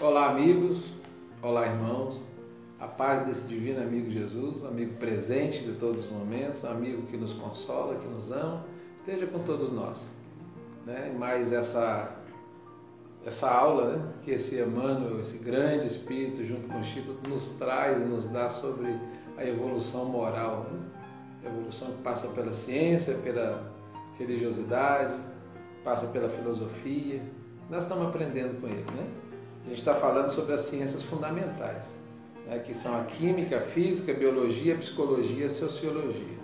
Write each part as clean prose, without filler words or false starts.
Olá, amigos, olá, irmãos, a paz desse divino amigo Jesus, amigo presente de todos os momentos, amigo que nos consola, que nos ama, esteja com todos nós, né? Mais essa aula, né, que esse Emmanuel, esse grande espírito, junto com o Chico, nos traz e nos dá sobre a evolução moral, né? A evolução que passa pela ciência, pela religiosidade, passa pela filosofia. Nós estamos aprendendo com ele, né? A gente está falando sobre as ciências fundamentais, né, que são a química, a física, a biologia, a psicologia, a sociologia.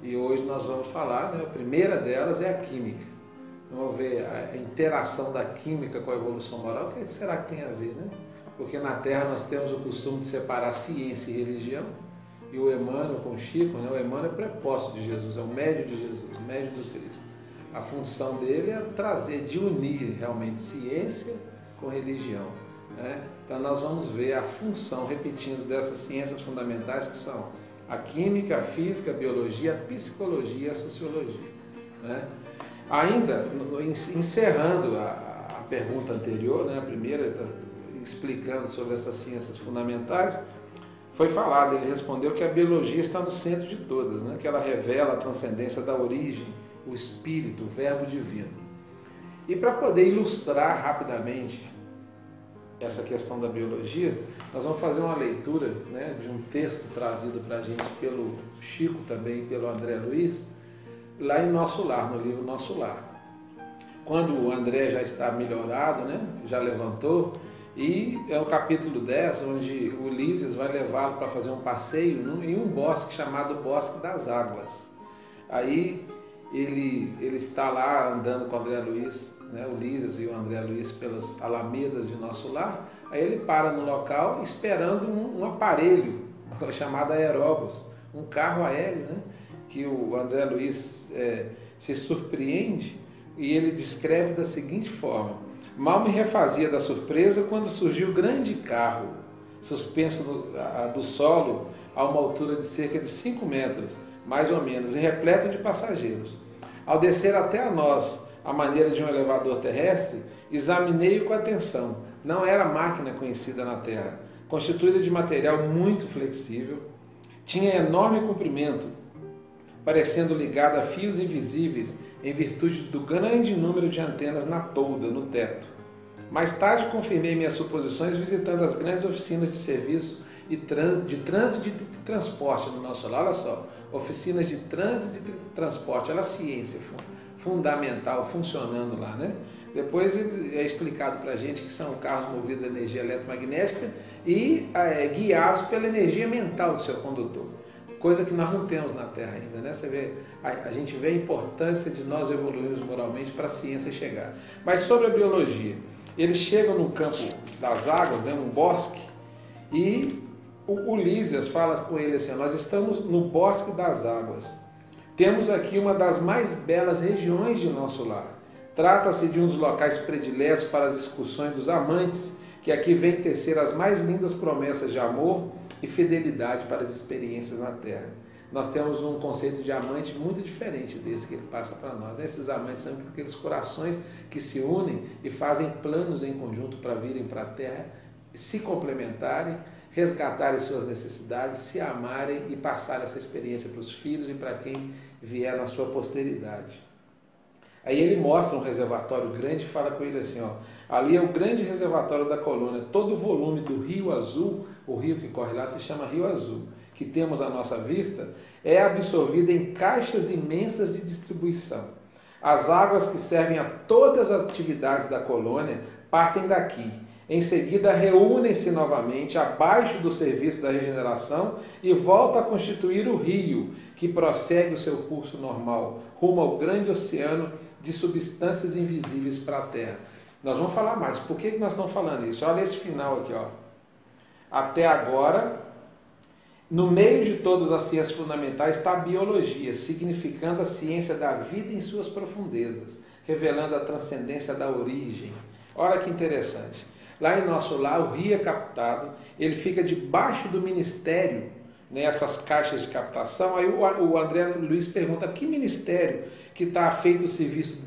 E hoje nós vamos falar, né, a primeira delas é a química. Vamos ver a interação da química com a evolução moral. O que será que tem a ver, né? Porque na Terra nós temos o costume de separar ciência e religião. E o Emmanuel com o Chico, né, o Emmanuel é prepósito de Jesus, é o médio de Jesus, o médio do Cristo. A função dele é trazer, de unir realmente ciência com religião, né? Então nós vamos ver a função, repetindo, dessas ciências fundamentais que são a química, a física, a biologia, a psicologia e a sociologia, né? Ainda, encerrando a pergunta anterior, né, a primeira, explicando sobre essas ciências fundamentais, foi falado, ele respondeu que a biologia está no centro de todas, né, que ela revela a transcendência da origem, o espírito, o verbo divino. E para poder ilustrar rapidamente essa questão da biologia, nós vamos fazer uma leitura, né, de um texto trazido para a gente pelo Chico também e pelo André Luiz, lá em Nosso Lar, no livro Nosso Lar. Quando o André já está melhorado, né, já levantou, e é o capítulo 10, onde o Ulisses vai levá-lo para fazer um passeio em um bosque chamado Bosque das Águas. Aí ele está lá andando com o André Luiz, né, o Ulisses e o André Luiz, pelas alamedas de Nosso Lar. Aí ele para no local esperando um aparelho chamado aeróbus, um carro aéreo, né, que o André Luiz se surpreende, e ele descreve da seguinte forma: mal me refazia da surpresa quando surgiu grande carro, suspenso do solo a uma altura de cerca de 5 metros, mais ou menos, e repleto de passageiros. Ao descer até a nós, à maneira de um elevador terrestre, examinei-o com atenção. Não era máquina conhecida na Terra, constituída de material muito flexível, tinha enorme comprimento, parecendo ligada a fios invisíveis em virtude do grande número de antenas na tolda, no teto. Mais tarde confirmei minhas suposições visitando as grandes oficinas de serviço de trânsito e de transporte no Nosso Lar. Olha só, oficinas de trânsito e de transporte, olha a ciência fundamental funcionando lá, né? Depois é explicado para a gente que são carros movidos a energia eletromagnética e guiados pela energia mental do seu condutor. Coisa que nós não temos na Terra ainda, né? Você vê, a gente vê a importância de nós evoluirmos moralmente para a ciência chegar. Mas sobre a biologia, eles chegam no campo das águas, né, num bosque, e o Ulisses fala com ele assim: nós estamos no Bosque das Águas. Temos aqui uma das mais belas regiões de Nosso Lar. Trata-se de um dos locais prediletos para as excursões dos amantes, que aqui vêm tecer as mais lindas promessas de amor e fidelidade para as experiências na Terra. Nós temos um conceito de amante muito diferente desse que ele passa para nós. Esses amantes são aqueles corações que se unem e fazem planos em conjunto para virem para a Terra, se complementarem, resgatarem suas necessidades, se amarem e passar essa experiência para os filhos e para quem vier na sua posteridade. Aí ele mostra um reservatório grande e fala com ele assim, ó: ali é o grande reservatório da colônia. Todo o volume do Rio Azul, o rio que corre lá se chama Rio Azul, que temos à nossa vista, é absorvido em caixas imensas de distribuição. As águas que servem a todas as atividades da colônia partem daqui. Em seguida, reúnem-se novamente abaixo do serviço da regeneração e voltam a constituir o rio, que prossegue o seu curso normal, rumo ao grande oceano de substâncias invisíveis para a Terra. Nós vamos falar mais. Por que nós estamos falando isso? Olha esse final aqui, ó. Até agora, no meio de todas as ciências fundamentais está a biologia, significando a ciência da vida em suas profundezas, revelando a transcendência da origem. Olha que interessante. Lá em Nosso Lar, o rio é captado, ele fica debaixo do ministério, né, essas caixas de captação. Aí o André Luiz pergunta: que ministério que está feito o serviço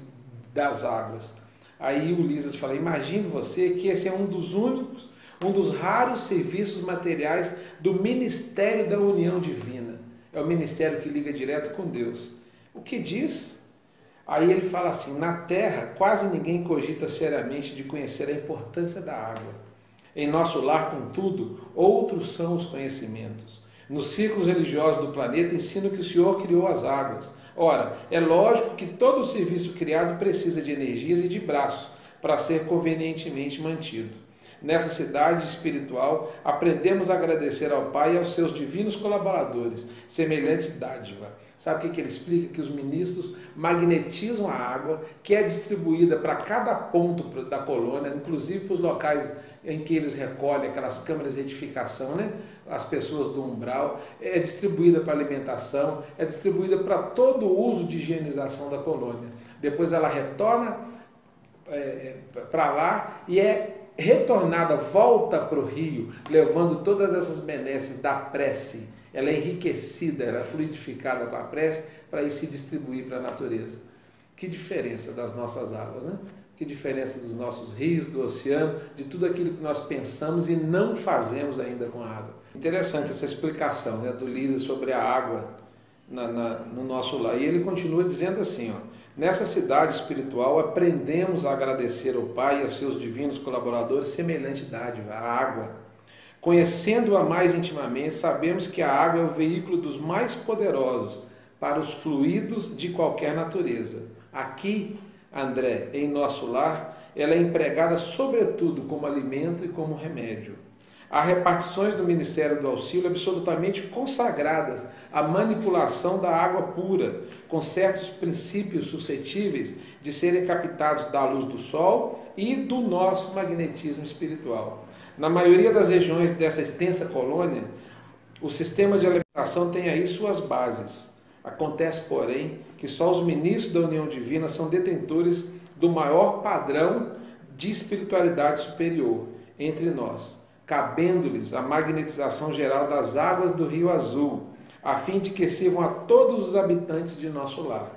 das águas? Aí o Lísias fala, imagine você que esse é um dos raros serviços materiais do ministério da união divina. É o ministério que liga direto com Deus. O que diz? Aí ele fala assim, na terra quase ninguém cogita seriamente de conhecer a importância da água. Em nosso lar, contudo, outros são os conhecimentos. Nos círculos religiosos do planeta ensinam que o Senhor criou as águas. Ora, é lógico que todo o serviço criado precisa de energias e de braços para ser convenientemente mantido. Nessa cidade espiritual, aprendemos a agradecer ao Pai e aos seus divinos colaboradores, semelhantes dádiva. Sabe o que ele explica? Que os ministros magnetizam a água, que é distribuída para cada ponto da colônia, inclusive para os locais em que eles recolhem aquelas câmaras de edificação, né? As pessoas do umbral, é distribuída para alimentação, é distribuída para todo o uso de higienização da colônia. Depois ela retorna para lá e é retornada, volta para o rio, levando todas essas benesses da prece. Ela é enriquecida, ela é fluidificada com a prece para ir se distribuir para a natureza. Que diferença das nossas águas, né? Que diferença dos nossos rios, do oceano, de tudo aquilo que nós pensamos e não fazemos ainda com a água. Interessante essa explicação, né, do Lísias sobre a água no nosso lar. E ele continua dizendo assim, ó, nessa cidade espiritual aprendemos a agradecer ao Pai e a seus divinos colaboradores semelhante dádiva, a água. Conhecendo-a mais intimamente, sabemos que a água é o veículo dos mais poderosos para os fluidos de qualquer natureza. Aqui, André, em nosso lar, ela é empregada sobretudo como alimento e como remédio. Há repartições do Ministério do Auxílio absolutamente consagradas à manipulação da água pura, com certos princípios suscetíveis de serem captados da luz do sol e do nosso magnetismo espiritual. Na maioria das regiões dessa extensa colônia, o sistema de alimentação tem aí suas bases. Acontece, porém, que só os ministros da união divina são detentores do maior padrão de espiritualidade superior entre nós, cabendo-lhes a magnetização geral das águas do Rio Azul, a fim de que sirvam a todos os habitantes de nosso lar,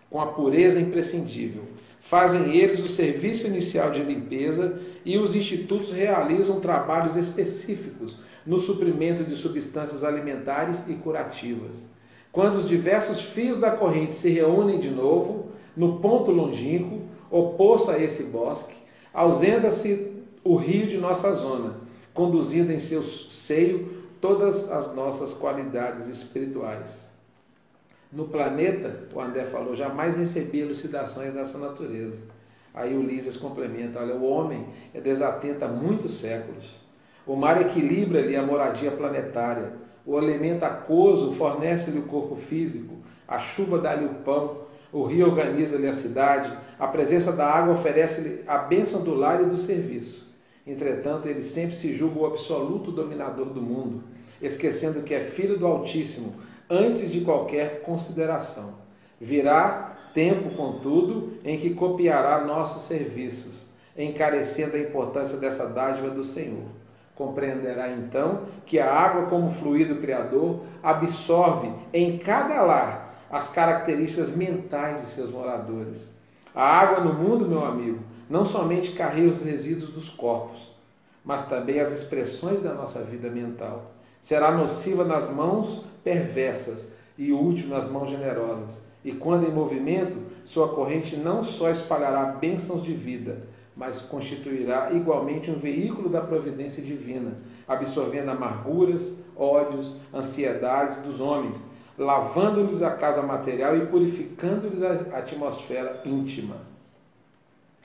com a pureza imprescindível. Fazem eles o serviço inicial de limpeza e os institutos realizam trabalhos específicos no suprimento de substâncias alimentares e curativas. Quando os diversos fios da corrente se reúnem de novo, no ponto longínquo, oposto a esse bosque, ausenta-se o rio de nossa zona, conduzindo em seu seio todas as nossas qualidades espirituais. No planeta, o André falou, jamais recebi elucidações dessa natureza. Aí o Lísias complementa, olha, o homem é desatento há muitos séculos. O mar equilibra-lhe a moradia planetária. O elemento aquoso fornece-lhe o corpo físico. A chuva dá-lhe o pão. O rio organiza-lhe a cidade. A presença da água oferece-lhe a bênção do lar e do serviço. Entretanto, ele sempre se julga o absoluto dominador do mundo, esquecendo que é filho do Altíssimo, antes de qualquer consideração. Virá tempo, contudo, em que copiará nossos serviços, encarecendo a importância dessa dádiva do Senhor. Compreenderá então que a água, como fluido criador, absorve em cada lar as características mentais de seus moradores. A água no mundo, meu amigo, não somente carrega os resíduos dos corpos, mas também as expressões da nossa vida mental. Será nociva nas mãos perversas e útil nas mãos generosas. E quando em movimento, sua corrente não só espalhará bênçãos de vida, mas constituirá igualmente um veículo da providência divina, absorvendo amarguras, ódios, ansiedades dos homens, lavando-lhes a casa material e purificando-lhes a atmosfera íntima.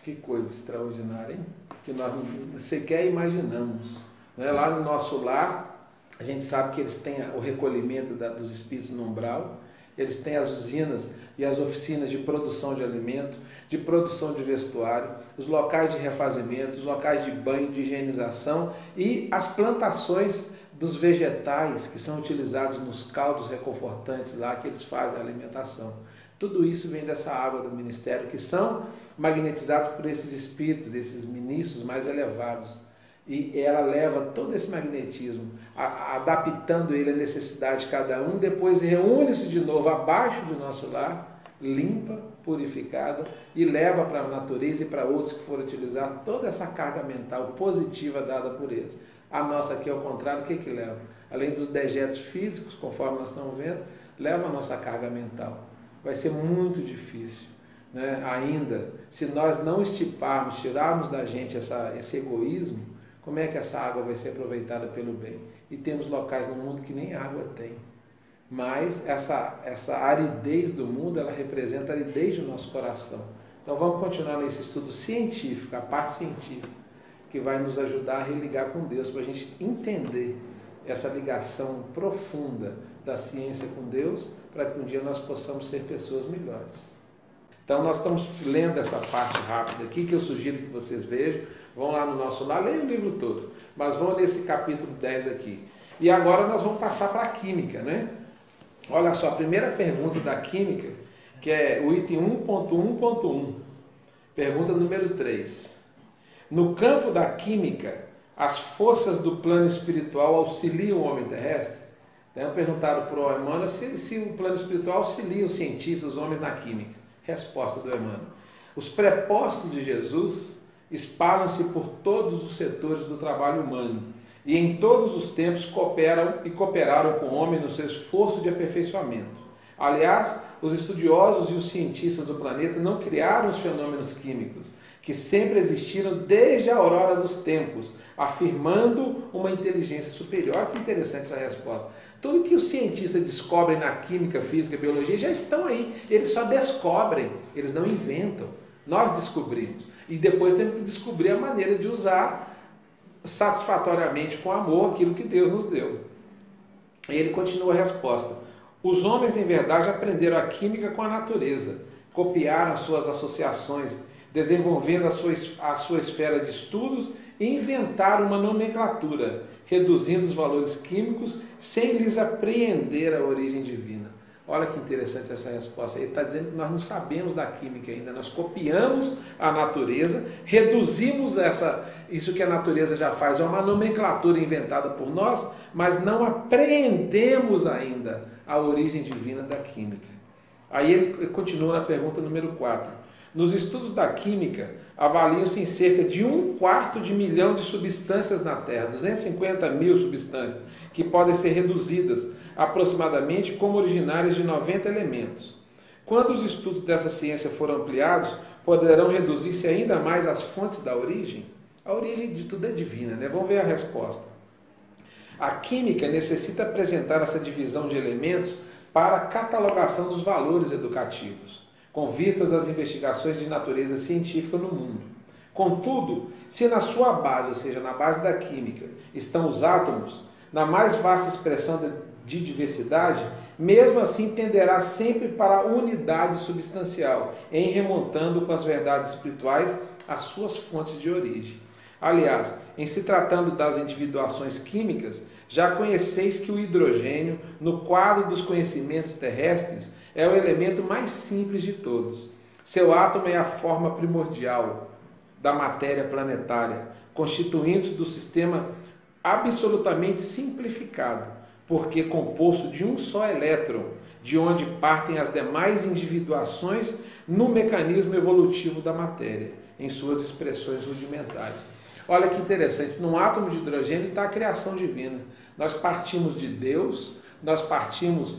Que coisa extraordinária, hein? Que nós sequer imaginamos. Lá no nosso lar, a gente sabe que eles têm o recolhimento dos espíritos no umbral, eles têm as usinas e as oficinas de produção de alimento, de produção de vestuário, os locais de refazimento, os locais de banho, de higienização e as plantações dos vegetais que são utilizados nos caldos reconfortantes lá que eles fazem a alimentação. Tudo isso vem dessa água do ministério que são magnetizados por esses espíritos, esses ministros mais elevados. E ela leva todo esse magnetismo, adaptando ele à necessidade de cada um, depois reúne-se de novo abaixo do nosso lar, limpa, purificada e leva para a natureza e para outros que forem utilizar toda essa carga mental positiva dada por eles. A nossa aqui, ao contrário, o que leva? Além dos dejetos físicos, conforme nós estamos vendo, leva a nossa carga mental. Vai ser muito difícil, né? Ainda, se nós não estiparmos, tirarmos da gente esse egoísmo, como é que essa água vai ser aproveitada pelo bem? E temos locais no mundo que nem água tem. Mas essa aridez do mundo, ela representa a aridez do nosso coração. Então vamos continuar nesse estudo científico, a parte científica, que vai nos ajudar a religar com Deus, para a gente entender essa ligação profunda da ciência com Deus, para que um dia nós possamos ser pessoas melhores. Então nós estamos lendo essa parte rápida aqui, que eu sugiro que vocês vejam. Vão lá no nosso lar, leiam o livro todo, mas vão nesse capítulo 10 aqui. E agora nós vamos passar para a química, né? Olha só, a primeira pergunta da química, que é o item 1.1.1. Pergunta número 3. No campo da química, as forças do plano espiritual auxiliam o homem terrestre? Então perguntaram para o Emmanuel se o plano espiritual auxilia os cientistas, os homens na química. Resposta do Emmanuel: os prepostos de Jesus espalham-se por todos os setores do trabalho humano e em todos os tempos cooperaram com o homem no seu esforço de aperfeiçoamento. Aliás, os estudiosos e os cientistas do planeta não criaram os fenômenos químicos, que sempre existiram desde a aurora dos tempos, afirmando uma inteligência superior. Olha que interessante essa resposta. Tudo que os cientistas descobrem na química, física, biologia já estão aí. Eles só descobrem, eles não inventam. Nós descobrimos. E depois temos que descobrir a maneira de usar satisfatoriamente, com amor, aquilo que Deus nos deu. E ele continua a resposta: os homens, em verdade, aprenderam a química com a natureza, copiaram as suas associações, desenvolvendo a sua esfera de estudos e inventaram uma nomenclatura, reduzindo os valores químicos sem lhes apreender a origem divina. Olha que interessante essa resposta. Ele está dizendo que nós não sabemos da química ainda. Nós copiamos a natureza, reduzimos isso que a natureza já faz, é uma nomenclatura inventada por nós, mas não apreendemos ainda a origem divina da química. Aí ele continua na pergunta número 4. Nos estudos da química, avaliam-se em cerca de 1/4 milhão de substâncias na Terra, 250 mil substâncias, que podem ser reduzidas aproximadamente como originárias de 90 elementos. Quando os estudos dessa ciência forem ampliados, poderão reduzir-se ainda mais as fontes da origem? A origem de tudo é divina, né? Vamos ver a resposta. A química necessita apresentar essa divisão de elementos para a catalogação dos valores educativos, com vistas às investigações de natureza científica no mundo. Contudo, se na sua base, ou seja, na base da química, estão os átomos, na mais vasta expressão de diversidade, mesmo assim tenderá sempre para a unidade substancial, em remontando com as verdades espirituais às suas fontes de origem. Aliás, em se tratando das individuações químicas, já conheceis que o hidrogênio, no quadro dos conhecimentos terrestres, é o elemento mais simples de todos. Seu átomo é a forma primordial da matéria planetária, constituindo-se do sistema absolutamente simplificado, porque composto de um só elétron, de onde partem as demais individuações no mecanismo evolutivo da matéria, em suas expressões rudimentares. Olha que interessante, num átomo de hidrogênio está a criação divina. Nós partimos de Deus, nós partimos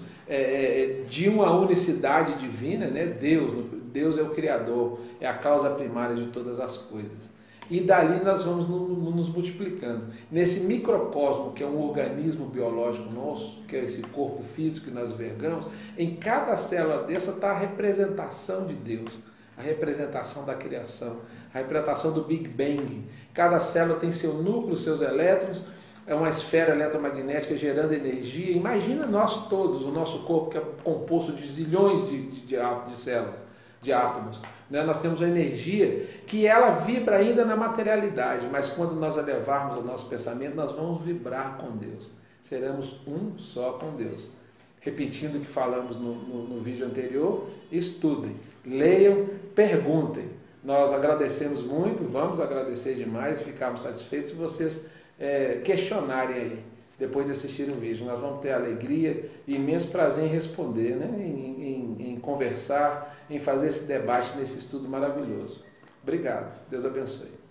de uma unicidade divina, né? Deus é o Criador, é a causa primária de todas as coisas. E dali nós vamos nos multiplicando. Nesse microcosmo, que é um organismo biológico nosso, que é esse corpo físico que nós vergamos, em cada célula dessa está a representação de Deus, a representação da criação, a representação do Big Bang. Cada célula tem seu núcleo, seus elétrons, é uma esfera eletromagnética gerando energia. Imagina nós todos, o nosso corpo, que é composto de zilhões de células, de átomos. Nós temos uma energia que ela vibra ainda na materialidade, mas quando nós elevarmos o nosso pensamento, nós vamos vibrar com Deus. Seremos um só com Deus. Repetindo o que falamos no vídeo anterior, estudem, leiam, perguntem. Nós agradecemos muito, vamos agradecer demais, ficamos satisfeitos se vocês questionarem aí. depois de assistir o vídeo. Nós vamos ter alegria e imenso prazer em responder, né? em conversar, em fazer esse debate nesse estudo maravilhoso. Obrigado. Deus abençoe.